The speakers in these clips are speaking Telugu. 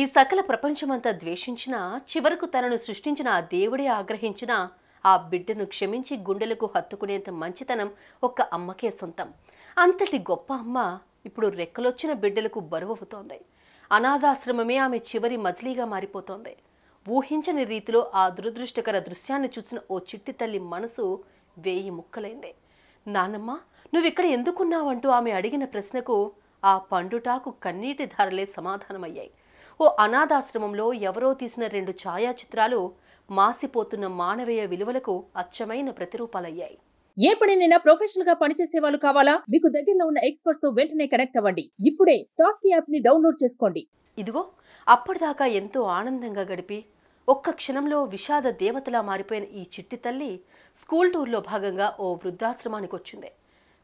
ఈ సకల ప్రపంచమంతా ద్వేషించినా చివరకు తనను సృష్టించిన ఆ దేవుడే ఆగ్రహించిన ఆ బిడ్డను క్షమించి గుండెలకు హత్తుకునేంత మంచితనం ఒక్క అమ్మకే సొంతం. అంతటి గొప్ప అమ్మ ఇప్పుడు రెక్కలొచ్చిన బిడ్డలకు బరువవుతోంది. అనాథాశ్రమమే ఆమె చివరి మజిలీగా మారిపోతోంది. ఊహించని రీతిలో ఆ దురదృష్టకర దృశ్యాన్ని చూసిన ఓ చిట్టి తల్లి మనసు వేయి ముక్కలైంది. నానమ్మ, నువ్విక్కడ ఎందుకున్నావంటూ ఆమె అడిగిన ప్రశ్నకు ఆ పండుటాకు కన్నీటి ధారలే సమాధానమయ్యాయి. ఓ అనాథాశ్రమంలో ఎవరో తీసిన 2 ఛాయాచిత్రాలు మాసిపోతున్న మానవీయ విలువలకు అచ్చమైన ప్రతిరూపాలయ్యాయి. ఏ పనినైనా ప్రొఫెషనల్ గా పనిచేసే వాళ్ళు కావాలా? మీకు దగ్గరలో ఉన్న ఎక్స్పర్ట్స్ తో వెంటనే కనెక్ట్ అవ్వండి. ఇప్పుడే టాస్క్ యాప్ ని డౌన్లోడ్ చేసుకోండి. ఇదిగో అప్పటిదాకా ఎంతో ఆనందంగా గడిపి ఒక్క క్షణంలో విషాద దేవతలా మారిపోయిన ఈ చిట్టి తల్లి స్కూల్ టూర్లో భాగంగా ఓ వృద్ధాశ్రమానికి వచ్చింది.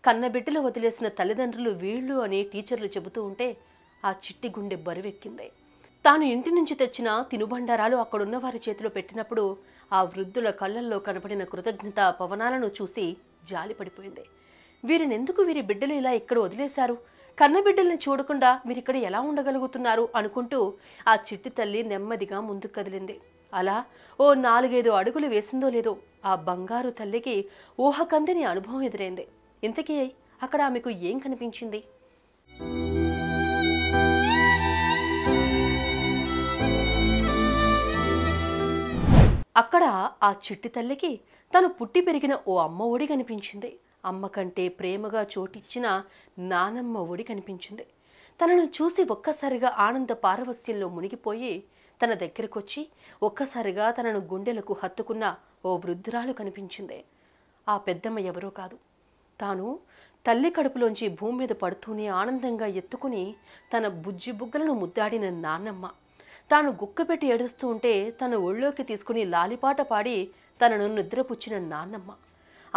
కన్నబిడ్డలు వదిలేసిన తల్లిదండ్రులు వీళ్ళు అని టీచర్లు చెబుతూ ఉంటే ఆ చిట్టి గుండె బరువెక్కింది. తాను ఇంటి నుంచి తెచ్చిన తినుబండారాలు అక్కడున్న వారి చేతిలో పెట్టినప్పుడు ఆ వృద్ధుల కళ్ళల్లో కనపడిన కృతజ్ఞత పవనాలను చూసి జాలిపడిపోయింది. వీరినెందుకు వీరి బిడ్డలు ఇలా ఇక్కడ వదిలేశారు? కన్నబిడ్డల్ని చూడకుండా వీరిక్కడ ఎలా ఉండగలుగుతున్నారు అనుకుంటూ ఆ చిట్టి తల్లి నెమ్మదిగా ముందుకు కదిలింది. అలా ఓ 4-5 అడుగులు వేసిందో లేదో ఆ బంగారు తల్లికి ఊహకందని అనుభవం ఎదురైంది. ఇంతకీ అక్కడ ఆమెకు ఏం కనిపించింది? అక్కడ ఆ చిట్టి తల్లికి తను పుట్టి పెరిగిన ఓ అమ్మ ఒడి కనిపించింది. అమ్మ కంటే ప్రేమగా చోటిచ్చిన నానమ్మ ఒడి కనిపించింది. తనను చూసి ఒక్కసారిగా ఆనంద పారవస్యంలో మునిగిపోయి తన దగ్గరకొచ్చి ఒక్కసారిగా తనను గుండెలకు హత్తుకున్న ఓ వృద్ధురాలు కనిపించింది. ఆ పెద్దమ్మ ఎవరో కాదు, తాను తల్లి కడుపులోంచి భూమి మీద పడుతూనే ఆనందంగా ఎత్తుకుని తన బుజ్జి బుగ్గలను ముద్దాడిన నాన్నమ్మ. తాను గుక్కపెట్టి ఏడుస్తూ ఉంటే తన ఒళ్ళోకి తీసుకుని లాలిపాట పాడి తనను నిద్రపుచ్చిన నాన్నమ్మ.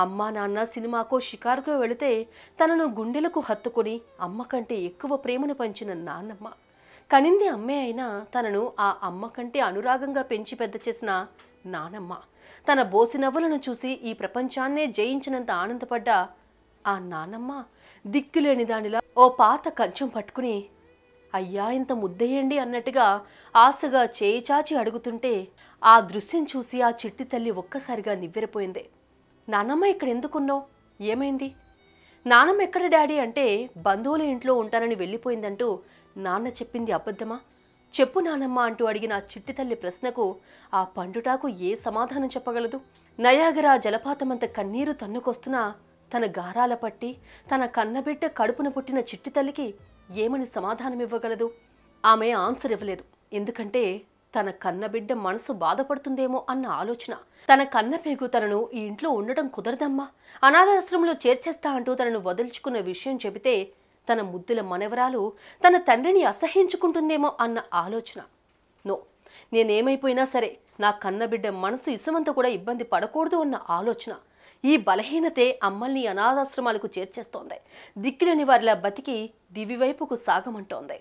అమ్మా నాన్న సినిమాకో షికారుకో వెళితే తనను గుండెలకు హత్తుకొని అమ్మ కంటే ఎక్కువ ప్రేమను పంచిన నాన్నమ్మ. కనింది అమ్మే అయినా తనను ఆ అమ్మ కంటే అనురాగంగా పెంచి పెద్ద చేసిన నానమ్మ. తన బోసి నవ్వులను చూసి ఈ ప్రపంచాన్నే జయించినంత ఆనందపడ్డ ఆ నానమ్మ దిక్కులేని దానిలా ఓ పాత కంచం పట్టుకుని అయ్యా ఇంత ముద్దయ్యండి అన్నట్టుగా ఆశగా చేయి చాచి అడుగుతుంటే ఆ దృశ్యం చూసి ఆ చిట్టి తల్లి ఒక్కసారిగా నివ్వెరపోయింది. నానమ్మ ఇక్కడ ఎందుకున్నావు? ఏమైంది? నానమ్మ ఎక్కడ డాడీ అంటే బంధువుల ఇంట్లో ఉంటానని వెళ్ళిపోయిందంటూ నాన్న చెప్పింది అబద్ధమా? చెప్పు నానమ్మ అంటూ అడిగిన ఆ చిట్టి తల్లి ప్రశ్నకు ఆ పండుటాకు ఏ సమాధానం చెప్పగలదు? నయాగరా జలపాతమంత కన్నీరు తన్నుకొస్తున్నా తన గారాల పట్టి తన కన్నబిడ్డ కడుపున పుట్టిన చిట్టి తల్లికి ఏమని సమాధానం ఇవ్వగలదు? ఆమె ఆన్సర్ ఇవ్వలేదు. ఎందుకంటే తన కన్నబిడ్డ మనసు బాధపడుతుందేమో అన్న ఆలోచన. తన కన్నపేగు తనను ఈ ఇంట్లో ఉండటం కుదరదమ్మా, అనాథాశ్రమంలో చేర్చేస్తా అంటూ తనను వదిల్చుకున్న విషయం చెబితే తన ముద్దుల మనవరాలు తన తండ్రిని అసహ్యించుకుంటుందేమో అన్న ఆలోచన. నో, నేనేమైపోయినా సరే నా కన్నబిడ్డ మనసు ఇసుమంత కూడా ఇబ్బంది పడకూడదు అన్న ఆలోచన. ఈ బలహీనతే అమ్మల్ని అనాథాశ్రమాలకు చేర్చేస్తోంది. దిక్కులేని వారిలా బతికి దివివైపుకు సాగమంటోంది.